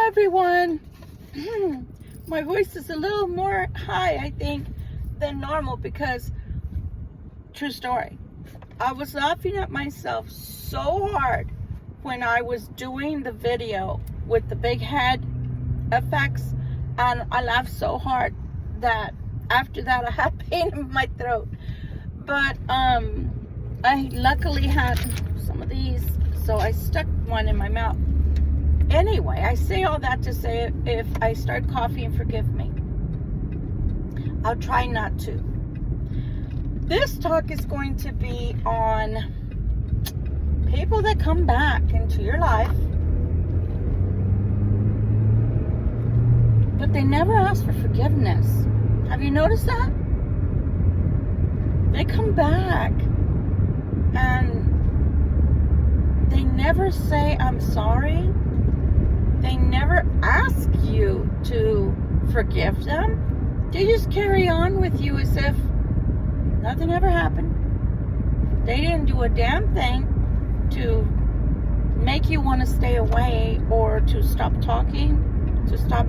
everyone. My voice is a little more high, I think, than normal because, true story, I was laughing at myself so hard when I was doing the video with the big head effects, and I laughed so hard that after that I had pain in my throat. But I luckily had some of these, so I stuck one in my mouth. Anyway, I say all that to say if I start coughing, forgive me. I'll try not to. This talk is going to be on people that come back into your life, but they never ask for forgiveness. Have you noticed that? They come back and they never say, I'm sorry. They never ask you to forgive them. They just carry on with you as if nothing ever happened. They didn't do a damn thing to make you want to stay away or to stop talking, to stop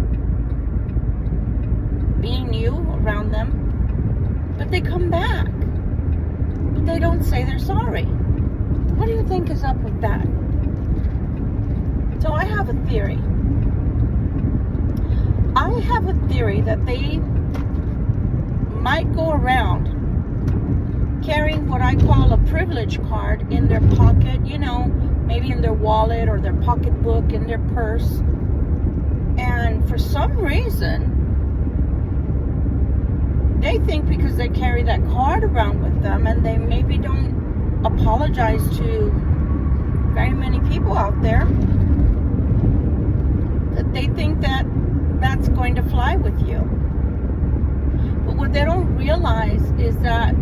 being you around them. But they come back. But they don't say they're sorry. What do you think is up with that? So I have a theory. I have a theory that they might go around carrying what I call a privilege card in their pocket, you know, maybe in their wallet or their pocketbook, in their purse. And for some reason, they think because they carry that card around with them and they maybe don't apologize to very many people out there, that they think that that's going to fly with you. But what they don't realize is that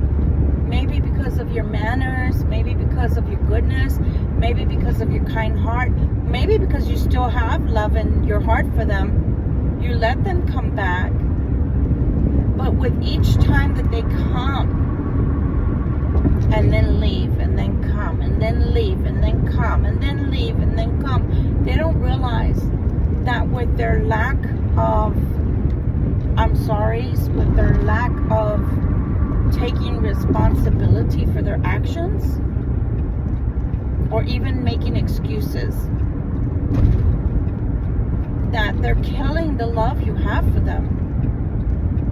maybe because of your manners, maybe because of your goodness, maybe because of your kind heart, maybe because you still have love in your heart for them, you let them come back. But with each time that they come and then leave and then come and then leave and then come and then leave and then come, they don't realize that with their lack of I'm sorry's, with their lack of taking responsibility for their actions, or even making excuses, that they're killing the love you have for them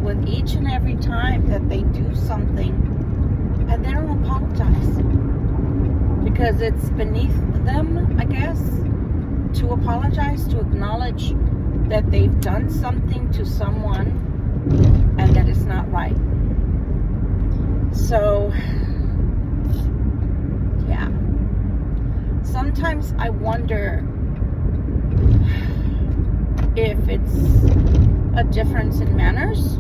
with each and every time that they do something and they don't apologize because it's beneath them, I guess, to apologize, to acknowledge that they've done something to someone and that it's not right. So, yeah. Sometimes I wonder if it's a difference in manners,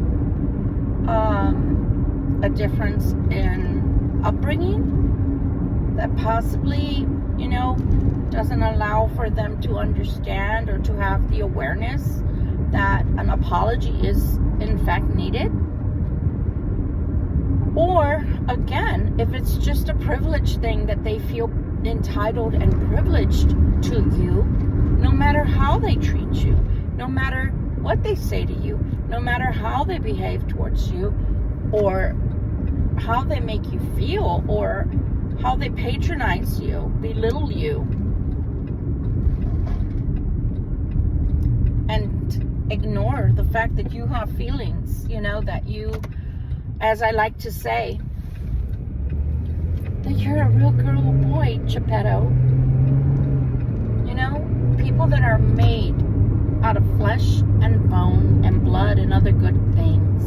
a difference in upbringing that possibly, you know, doesn't allow for them to understand or to have the awareness that an apology is in fact needed. Or again, if it's just a privilege thing that they feel entitled and privileged to you, no matter how they treat you, no matter what they say to you, no matter how they behave towards you, or how they make you feel, or how they patronize you, belittle you, and ignore the fact that you have feelings, you know, that you, as I like to say, that you're a real girl or boy, Geppetto. You know, people that are made out of flesh and bone and blood and other good things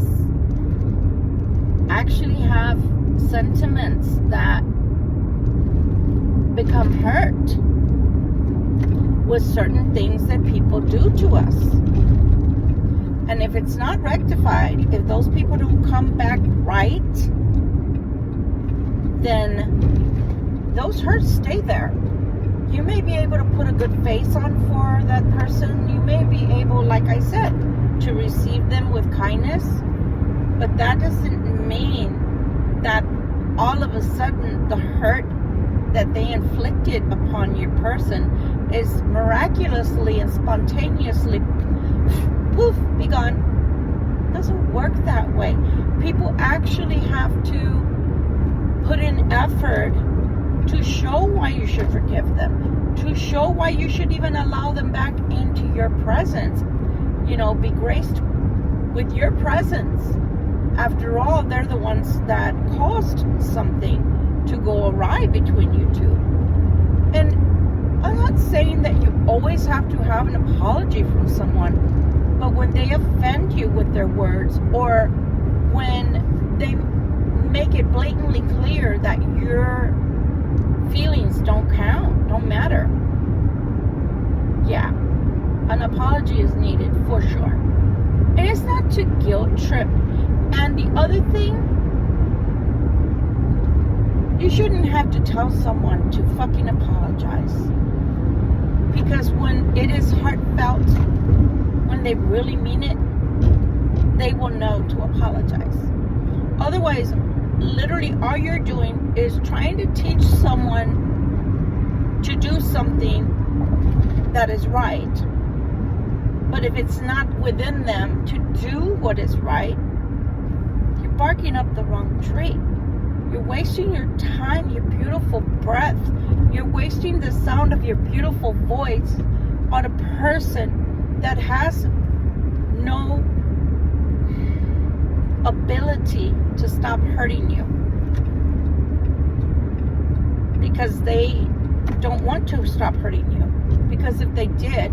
actually have sentiments that become hurt with certain things that people do to us. And if it's not rectified, if those people don't come back right, then those hurts stay there. You may be able to put a good face on for that person. You may be able, like I said, to receive them with kindness. But that doesn't mean that all of a sudden the hurt that they inflicted upon your person is miraculously and spontaneously, poof, be gone. Doesn't work that way. People actually have to put in effort to show why you should forgive them, to show why you should even allow them back into your presence. Be graced with your presence. After all, they're the ones that caused something to go awry between you two. And I'm not saying that you always have to have an apology from someone, but when they offend you with their words, or when they make it blatantly clear that your feelings don't count, don't matter, yeah, an apology is needed for sure. And it's not to guilt trip. And the other thing, you shouldn't have to tell someone to fucking apologize. Because when it is heartfelt, when they really mean it, they will know to apologize. Otherwise, literally all you're doing is trying to teach someone to do something that is right. But if it's not within them to do what is right, you're barking up the wrong tree. You're wasting your time, your beautiful breath. You're wasting the sound of your beautiful voice on a person that has no ability to stop hurting you. Because they don't want to stop hurting you. Because if they did,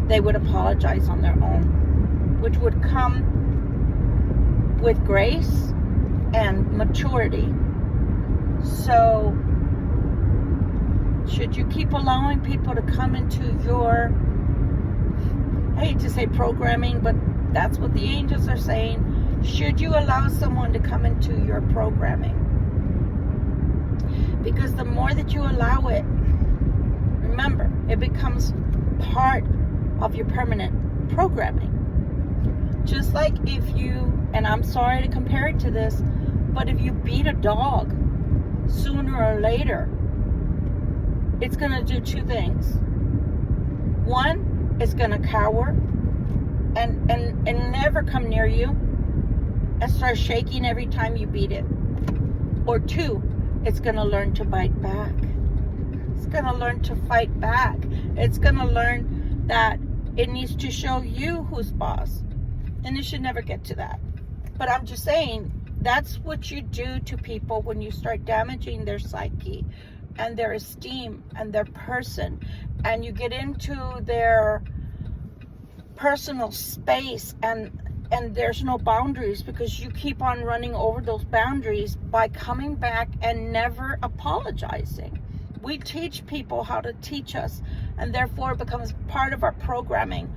they would apologize on their own, which would come with grace and maturity. So, should you keep allowing people to come into your, I hate to say programming, but that's what the angels are saying. Should you allow someone to come into your programming? Because the more that you allow it, remember, it becomes part of your permanent programming. Just like if you, and I'm sorry to compare it to this, but if you beat a dog, sooner or later, it's going to do two things. One, it's going to cower and never come near you and start shaking every time you beat it. Or two, it's going to learn to bite back. It's going to learn to fight back. It's going to learn that it needs to show you who's boss. And it should never get to that. But I'm just saying, that's what you do to people when you start damaging their psyche and their esteem and their person. And you get into their personal space and there's no boundaries because you keep on running over those boundaries by coming back and never apologizing. We teach people how to teach us, and therefore it becomes part of our programming.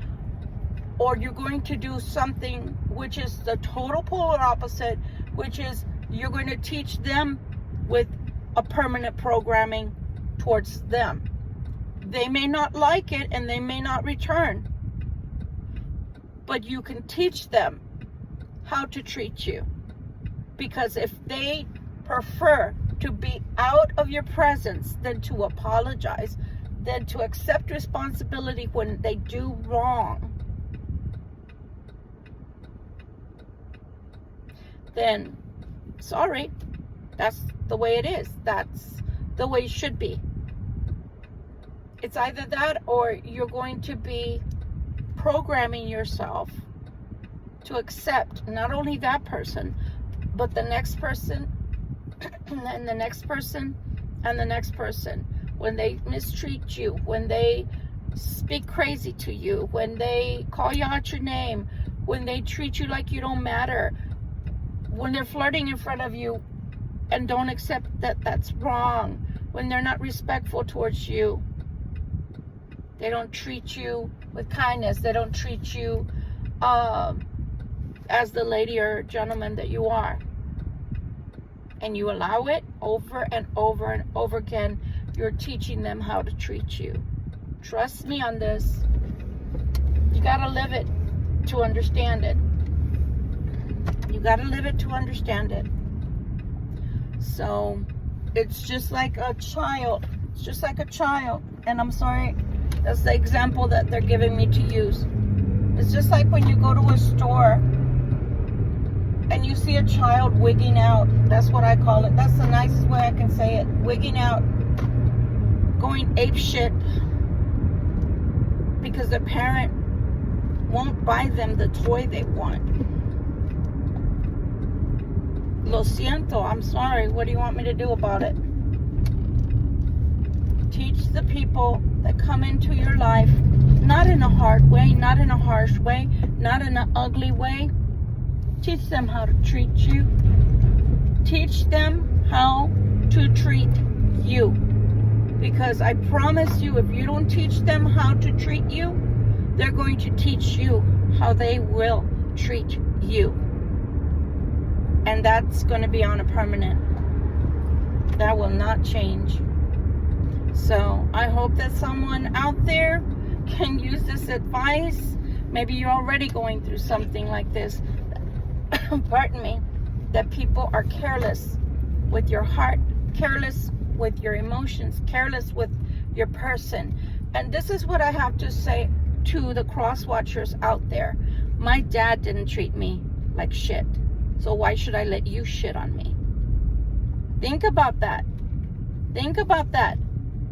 Or you're going to do something which is the total polar opposite, which is you're going to teach them with a permanent programming towards them. They may not like it and they may not return, but you can teach them how to treat you. Because if they prefer to be out of your presence than to apologize, than to accept responsibility when they do wrong, then sorry, that's the way it is. That's the way it should be. It's either that or you're going to be programming yourself to accept not only that person, but the next person, and the next person, and the next person. When they mistreat you, when they speak crazy to you, when they call you out your name, when they treat you like you don't matter, when they're flirting in front of you and don't accept that that's wrong, when they're not respectful towards you, they don't treat you with kindness, they don't treat you as the lady or gentleman that you are, and you allow it over and over and over again, you're teaching them how to treat you. Trust me on this. You gotta live it to understand it. You gotta live it to understand it. So It's just like a child. It's just like a child. And I'm sorry, that's the example that they're giving me to use. It's just like when you go to a store and you see a child wigging out. That's what I call it. That's the nicest way I can say it. Wigging out. Going ape shit. Because the parent won't buy them the toy they want. Lo siento, I'm sorry. What do you want me to do about it? Teach the people that come into your life, not in a hard way, not in a harsh way, not in an ugly way. Teach them how to treat you. Teach them how to treat you. Because I promise you, if you don't teach them how to treat you, they're going to teach you how they will treat you. And that's going to be on a permanent. That will not change. So I hope that someone out there can use this advice. Maybe you're already going through something like this. Pardon me. That people are careless with your heart, careless with your emotions, careless with your person. And this is what I have to say to the cross watchers out there. My dad didn't treat me like shit. So why should I let you shit on me? Think about that. Think about that.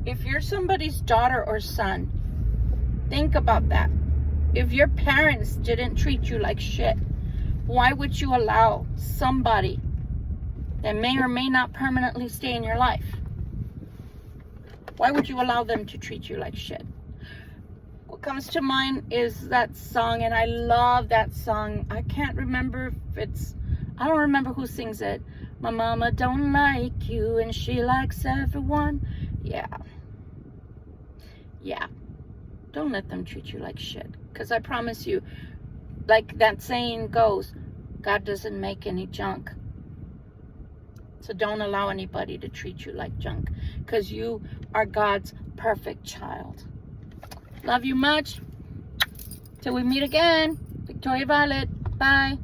If you're somebody's daughter or son, think about that. If your parents didn't treat you like shit, why would you allow somebody that may or may not permanently stay in your life? Why would you allow them to treat you like shit? What comes to mind is that song, and I love that song. I can't remember if it's, I don't remember who sings it. My mama don't like you and she likes everyone. Yeah. Don't let them treat you like shit. Because I promise you, like that saying goes, God doesn't make any junk. So don't allow anybody to treat you like junk. Because you are God's perfect child. Love you much. Till we meet again. Victoria Violet. Bye.